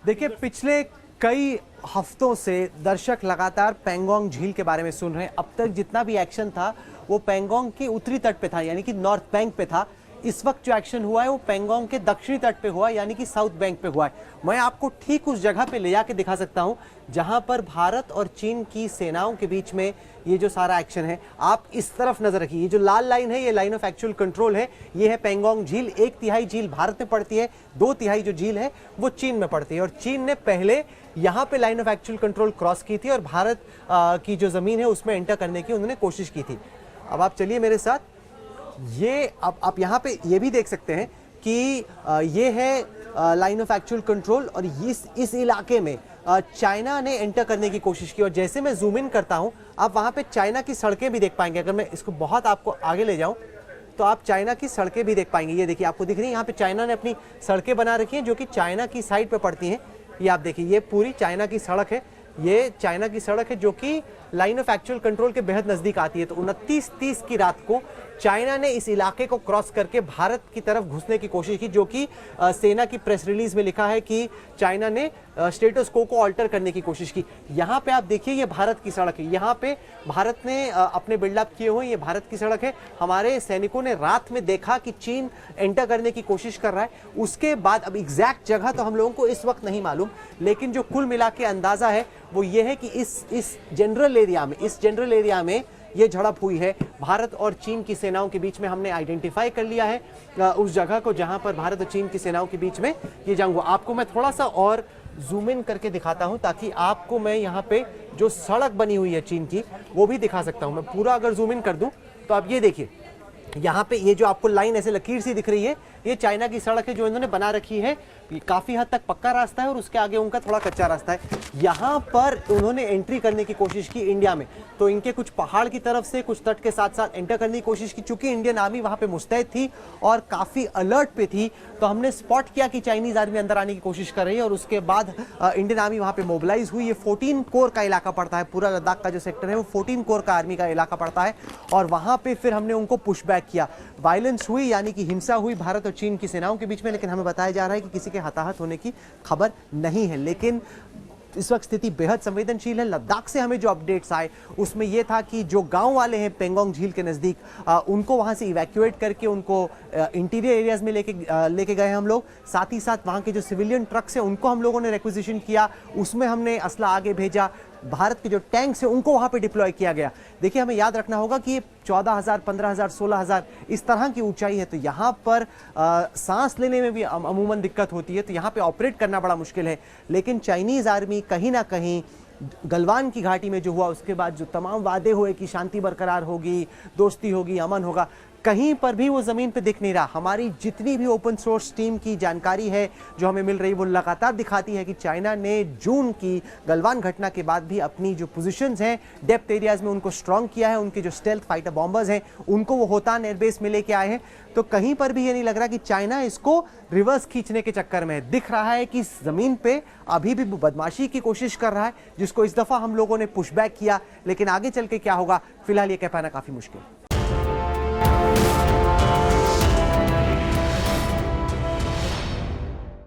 देखिए, पिछले कई हफ्तों से दर्शक लगातार पेंगोंग झील के बारे में सुन रहे हैं। अब तक जितना भी एक्शन था वो पेंगोंग के उत्तरी तट पे था, यानी कि नॉर्थ बैंक पे था। इस वक्त जो एक्शन हुआ है वो पेंगोंग के दक्षिणी तट पे हुआ है, यानी कि साउथ बैंक पे हुआ है। मैं आपको ठीक उस जगह पे ले जाके दिखा सकता हूं जहां पर भारत और चीन की सेनाओं के बीच में ये जो सारा एक्शन है। आप इस तरफ नजर रखिए, ये जो लाल लाइन है ये लाइन ऑफ एक्चुअल कंट्रोल है। ये है पेंगोंग झील। 1/3 झील भारत में पड़ती है, 2/3 जो झील है वो चीन में पड़ती है। और चीन ने पहले यहाँ पे line of actual control cross की थी और भारत की जो जमीन है उसमें एंटर करने की उन्होंने कोशिश की थी। अब आप चलिए मेरे साथ, ये अब आप यहाँ पे ये भी देख सकते हैं कि ये है लाइन ऑफ एक्चुअल कंट्रोल और इस इलाके में चाइना ने एंटर करने की कोशिश की। और जैसे मैं जूम इन करता हूँ आप वहाँ पे चाइना की सड़कें भी देख पाएंगे। अगर मैं इसको बहुत आपको आगे ले जाऊँ तो आप चाइना की सड़कें भी देख पाएंगे। ये देखिए, आपको दिख रही है यहाँ पे चाइना ने अपनी सड़कें बना रखी हैं जो कि चाइना की साइड पे पड़ती हैं। ये आप देखिए, ये पूरी चाइना की सड़क है। ये चाइना की सड़क है जो कि लाइन ऑफ एक्चुअल कंट्रोल के बेहद नजदीक आती है। तो 29-30 की रात को चाइना ने इस इलाके को क्रॉस करके भारत की तरफ घुसने की कोशिश की, जो कि सेना की प्रेस रिलीज में लिखा है कि चाइना ने स्टेटस को ऑल्टर करने की कोशिश की। यहाँ पे आप देखिए, ये भारत की सड़क है। यहाँ पे भारत ने अपने बिल्डअप किए हुए, ये भारत की सड़क है। हमारे सैनिकों ने रात में देखा कि चीन एंटर करने की कोशिश कर रहा है। उसके बाद अब एग्जैक्ट जगह तो हम लोगों को इस वक्त नहीं मालूम, लेकिन जो कुल मिला के अंदाजा है वो ये है कि इस जनरल एरिया में ये झड़प हुई है। भारत और चीन की सेनाओं के बीच में हमने आइडेंटिफाई कर लिया है उस जगह को जहां पर भारत और चीन की सेनाओं के बीच में ये जंग हुआ। आपको मैं थोड़ा सा और जूम इन करके दिखाता हूं ताकि आपको मैं यहाँ पे जो सड़क बनी हुई है चीन की वो भी दिखा सकता हूं। मैं पूरा अगर जूम इन कर दूं तो आप ये देखिए, यहाँ पे ये जो आपको लाइन ऐसे लकीर सी दिख रही है ये चाइना की सड़क है जो इन्होंने बना रखी है। काफी हद तक पक्का रास्ता है और उसके आगे उनका थोड़ा कच्चा रास्ता है। यहाँ पर उन्होंने एंट्री करने की कोशिश की इंडिया में, तो इनके कुछ पहाड़ की तरफ से कुछ तट के साथ साथ एंटर करने की कोशिश की। चूंकि इंडियन आर्मी वहां पे मुस्तैद थी और काफी अलर्ट पे थी, तो हमने स्पॉट किया कि चाइनीज आर्मी अंदर आने की कोशिश कर रही है और उसके बाद इंडियन आर्मी वहां पे मोबिलाइज हुई। ये 14 कोर का इलाका पड़ता है, पूरा लद्दाख का जो सेक्टर है वो 14 कोर का आर्मी का इलाका पड़ता है। और वहां पे फिर हमने उनको पुशबैक किया। वायलेंस हुई, यानी कि हिंसा हुई भारत और चीन की सेनाओं के बीच में, लेकिन हमें बताया जा रहा है कि किसी के हताहत होने की खबर नहीं है। लेकिन इस वक्त स्थिति बेहद संवेदनशील है। लद्दाख से हमें जो अपडेट्स आए उसमें यह था कि जो गांव वाले हैं पेंगोंग झील के नजदीक, उनको वहां से इवैक्यूएट करके उनको इंटीरियर एरियाज में लेके गए हम लोग। साथ ही साथ वहां के जो सिविलियन ट्रक्स हैं उनको हम लोगों ने रिक्विजिशन किया, उसमें हमने असला आगे भेजा। भारत के जो टैंक्स हैं उनको वहां पे डिप्लॉय किया गया। देखिए, हमें याद रखना होगा कि ये 14,000, 15,000, 16,000 इस तरह की ऊंचाई है, तो यहाँ पर सांस लेने में भी अमूमन दिक्कत होती है, तो यहाँ पे ऑपरेट करना बड़ा मुश्किल है। लेकिन चाइनीज आर्मी कहीं ना कहीं गलवान की घाटी में जो हुआ उसके बाद जो तमाम वादे हुए कि शांति बरकरार होगी, दोस्ती होगी, अमन होगा, कहीं पर भी वो जमीन पे दिख नहीं रहा। हमारी जितनी भी ओपन सोर्स टीम की जानकारी है जो हमें मिल रही वो लगातार दिखाती है कि चाइना ने जून की गलवान घटना के बाद भी अपनी जो पोजीशंस हैं डेप्थ एरियाज में उनको स्ट्रांग किया है। उनके जो स्टेल्थ फाइटर बॉम्बर्स हैं उनको वो होतान एयरबेस में लेके आए हैं। तो कहीं पर भी ये नहीं लग रहा कि चाइना इसको रिवर्स खींचने के चक्कर में दिख रहा है कि इस जमीन पे अभी भी बदमाशी की कोशिश कर रहा है, जिसको इस दफा हम लोगों ने पुशबैक किया। लेकिन आगे चल के क्या होगा फिलहाल ये कह पाना काफी मुश्किल है।